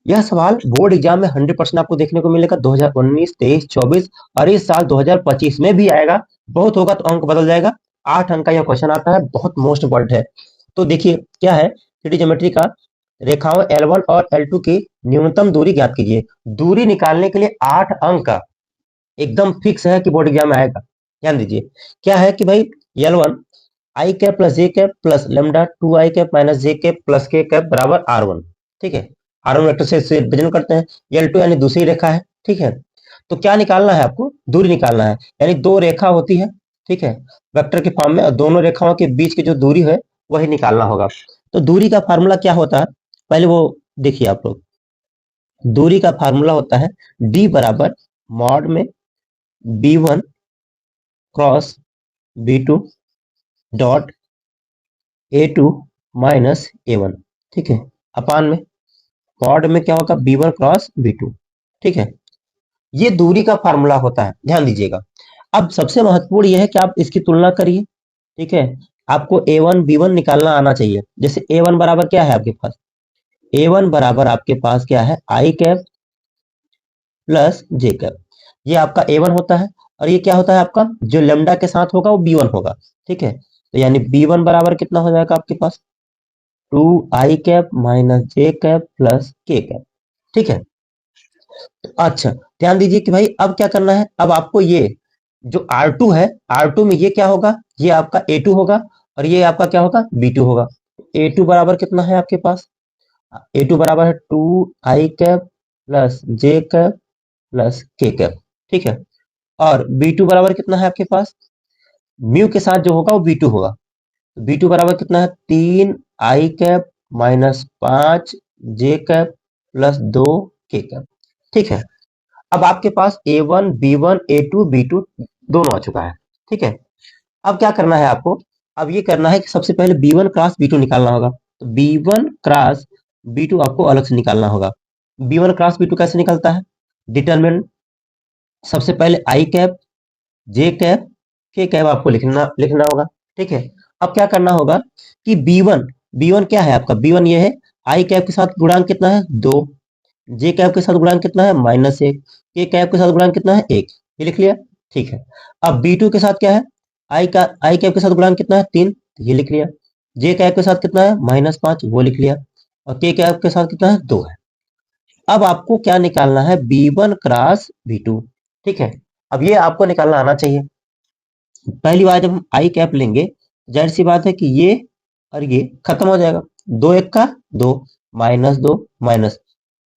यह सवाल board exam में 100% आपको देखने को मिलेगा। 2019, 23, 24 और इस साल 2025 में भी आएगा। बहुत होगा तो अंक बदल जाएगा। 8 अंक का यह क्वेश्चन आता है, बहुत मोस्ट इंपॉर्टेंट है। तो देखिए क्या है, थ्री ज्योमेट्री का रेखाओं L1 और L2 की न्यूनतम दूरी ज्ञात कीजिए। दूरी निकालने के लिए 8 अंक का एकदम फिक्स है कि बोर्ड एग्जाम में आएगा। ध्यान दीजिए क्या है कि भाई L1 आई कैप प्लस जे कैप प्लस लेमडा 2 आई cap minus J cap plus के कैप बराबर R1। ठीक है, R1 वेक्टर से रिप्रेजेंट करते हैं। L2 यानी दूसरी रेखा है। ठीक है, तो क्या निकालना है आपको, दूरी निकालना है। यानी दो रेखा होती है, ठीक है, वेक्टर के फॉर्म में, और दोनों रेखाओं के बीच की जो दूरी है वही निकालना होगा। तो दूरी का फार्मूला क्या होता है, पहले वो देखिए आप लोग। दूरी का फार्मूला होता है d बराबर मॉड में b1 cross b2 dot a2 minus a1। ठीक है, अपान में मॉड में क्या होगा, b1 क्रॉस b2। ठीक है, ये दूरी का फार्मूला होता है, ध्यान दीजिएगा। अब सबसे महत्वपूर्ण यह है कि आप इसकी तुलना करिए। ठीक है, आपको a1 b1 निकालना आना चाहिए। जैसे a1 बराबर क्या है आपके पास, a1 बराबर आपके पास क्या है, आई कैप प्लस जे कैप। ये आपका a1 होता है, और ये क्या होता है आपका, जो लेमडा के साथ होगा वो b1 होगा। ठीक है, तो यानी b1 बराबर कितना हो जाएगा आपके पास, 2 आई cap minus J cap plus के कैप। ठीक है, अच्छा ध्यान दीजिए कि भाई अब क्या करना है, अब आपको ये जो R2 है, R2 में ये क्या होगा, ये आपका A2 होगा, और ये आपका क्या होगा, B2 होगा। A2 बराबर कितना है आपके पास, A2 बराबर है 2 आई कैप प्लस जे कैप प्लस के कैप। ठीक है, और B2 बराबर कितना है आपके पास, म्यू के साथ जो होगा वो B2 होगा। B2 बराबर कितना है, 3 आई कैप माइनस 5 जे कैप प्लस 2 के कैप। ठीक है, अब आपके पास A1 B1 A2 B2 दोनों आ चुका है। ठीक है, अब क्या करना है आपको, अब ये करना है कि सबसे पहले B1 क्रॉस B2 निकालना होगा। तो B1 क्रॉस B2 आपको अलग से निकालना होगा। B1 क्रॉस B2 कैसे निकलता है, डिटरमिनेंट सबसे पहले आई कैप जे कैप के कैप आपको लिखना लिखना होगा। ठीक है, अब क्या करना होगा कि B1 B1 क्या है आपका, B1 ये है, आई कैप के साथ गुणांक कितना है, 2, जे कैप के साथ गुणांक कितना है, -1, के कैप के साथ गुणांक कितना है, 1। ये लिख लिया। ठीक है, अब B2 के साथ क्या है, आई कैप के साथ गुणांक कितना है, 3, ये लिख लिया। जे कैप के साथ कितना है, -5, वो लिख लिया। और के कैप के साथ कितना है, 2 है। अब आपको क्या निकालना है, B1 क्रॉस B2। ठीक है, अब ये आपको निकालना आना चाहिए। पहली बार जब हम आई कैप लेंगे, जाहिर सी बात है कि ये और ये खत्म हो जाएगा। 2 1 का 2, -2 माइनस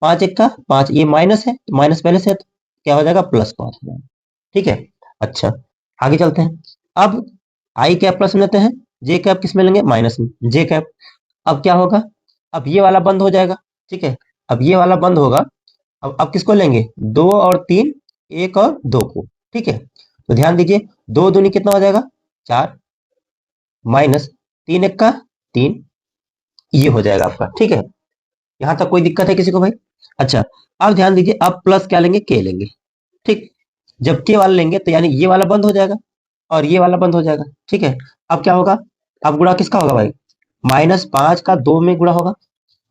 5 1 का 5, ये माइनस है तो माइनस पहले से है, तो क्या हो जाएगा, +5 हो जाएगा। ठीक है, अच्छा आगे चलते हैं। अब आई कैप प्लस में लेते हैं, जे कैप किस में लेंगे, माइनस में, जे कैप। अब क्या होगा, अब ये वाला बंद हो जाएगा। ठीक है, अब ये वाला बंद होगा। अब किसको लेंगे, 2 और 3, 1 और 2 को। ठीक है, तो ध्यान दीजिए, 2 दूनी कितना हो जाएगा, 4, माइनस 3 1 का 3, ये हो जाएगा आपका। ठीक है, यहां तक कोई दिक्कत है किसी को भाई। अच्छा, अब ध्यान दीजिए, अब प्लस क्या लेंगे, के लेंगे। ठीक, जब के वाला लेंगे तो यानी ये वाला बंद हो जाएगा और ये वाला बंद हो जाएगा। ठीक है, अब क्या होगा, अब गुणा किसका होगा भाई, -5 का 2 में गुणा होगा,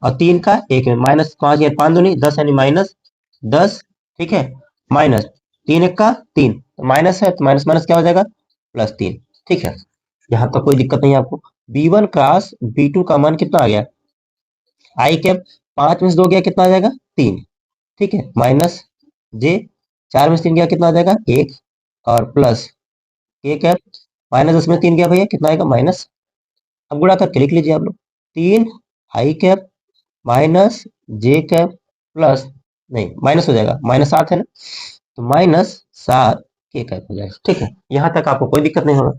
और 3 का 1 में, -5 या 5 दूनी 10 यानी -10। ठीक है, माइनस 3 1 का 3, तो माइनस है तो माइनस माइनस क्या हो जाएगा, +3। ठीक है, यहाँ तक कोई दिक्कत नहीं है आपको। B1 क्रॉस B2 का मान कितना आ गया, आई कैप 5 में से 2 गया कितना आ जाएगा, 3। ठीक है, माइनस जे 4 में से 3 गया कितना आ जाएगा, 1, और प्लस के कैप -10 में 3 गया भैया कितना आएगा, माइनस। अब गुणा करके लिख लीजिए आप लोग, 3 आई cap minus J cap plus, नहीं माइनस हो जाएगा, -7 है ना, तो -7 के कैप हो जाएगा। ठीक है, यहां तक आपको कोई दिक्कत नहीं होगा।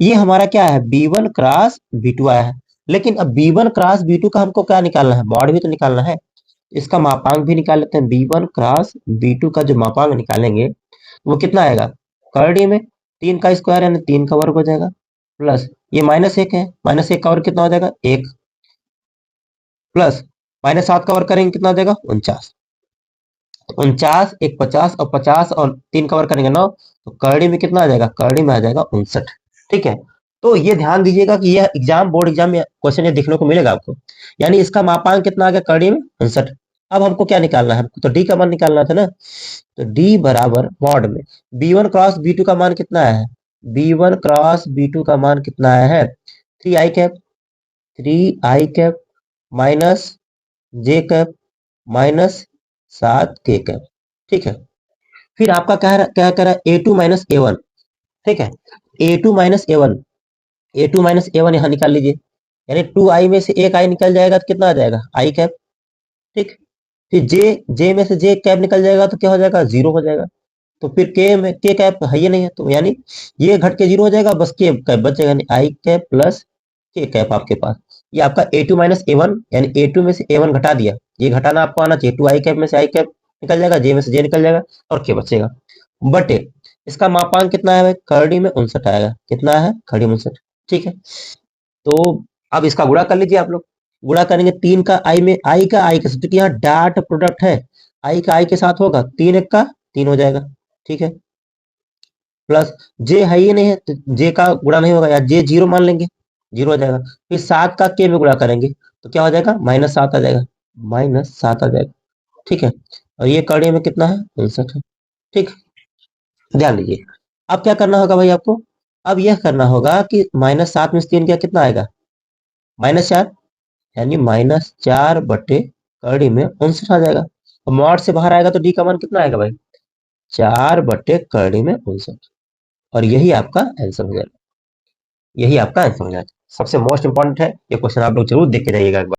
ये हमारा क्या है, B1 क्रॉस B2 आया है। लेकिन अब B1 क्रॉस B2 का हमको क्या निकालना है, मॉड भी तो निकालना है। इसका मापांक भी निकाल लेते हैं। B1 क्रॉस B2 का जो मापांक निकालेंगे वो कितना आएगा, करड़ी में 3 का स्क्वायर यानी 3 का वर्ग हो जाएगा, प्लस ये -1 है, -1 का वर्ग कितना हो जाएगा, 1, प्लस -7 का वर्ग करेंगे कितना हो जाएगा, 49। 49 1 50, और 50 और 3 का वर्ग करेंगे 9, तो करड़ी में कितना आ जाएगा, करड़ी में आ जाएगा 59। ठीक है, तो ये ध्यान दीजिएगा कि यह एग्जाम बोर्ड एग्जाम में क्वेश्चन ये देखने को मिलेगा आपको। यानी इसका मापांक कितना आ गया, करड़ी में 59। अब हमको क्या निकालना है, हमको तो डी का मान निकालना था ना। तो डी बराबर मॉड में b1 क्रॉस b2 का मान कितना है, b1 क्रॉस b2 का मान कितना आया है, 3i cap, 3i cap minus J cap minus 7k cap. ठीक है, फिर आपका क्या कह रहा है, a2 - a1। ठीक है, a2 - a1 यहाँ निकाल लीजिए, यानी 2i में से एक आई निकल जाएगा तो कितना आ जाएगा, i कैप। ठीक, फिर जे जे में से जे कैप निकल जाएगा तो क्या हो जाएगा, 0 हो जाएगा। तो फिर के में के कैप है ही नहीं है, तो यानी ये घट के 0 हो जाएगा, बस के कैप बच जाएगा, यानी i कैप प्लस के कैप आपके पास। ये आपका a2 - a1, यानी a2 में से a1 घटा दिया, ये घटाना आपको आना चाहिए, 2i कैप में से i कैप निकल जाएगा, जे में से जे निकल जाएगा और के बचेगा। बटे इसका मापांक कितना है भाई, करड़ी में 59 आएगा, कितना है, खड़ी 59। ठीक है, तो अब इसका गुणा कर लीजिए आप लोग। गुणा करेंगे 3 का आई में, आई का आई के साथ, क्योंकि यहाँ डाट प्रोडक्ट है, आई का आई के साथ होगा, 3 एक का 3 हो जाएगा। ठीक है, प्लस जे है ही नहीं है तो जे का गुणा नहीं होगा, या जे 0 मान लेंगे, 0 हो जाएगा। फिर 7 का के में गुणा करेंगे तो क्या हो जाएगा, -7 आ जाएगा, -7 आ जाएगा। ठीक है, और ये कड़ी में कितना है, 59 है। ठीक, ध्यान दीजिए। अब क्या करना होगा भाई आपको, अब यह करना होगा कि -7 में से 3 क्या कितना आएगा, -4, यानी -4 बटे कड़ी में 59 आ जाएगा। और मॉड से बाहर आएगा तो डी का मान कितना आएगा भाई, 4 बटे कड़ी में 59। और यही आपका आंसर हो जाएगा, यही आपका आंसर हो जाएगा। सबसे मोस्ट इंपॉर्टेंट है ये क्वेश्चन, आप लोग जरूर देख के जाइएगा एक बार।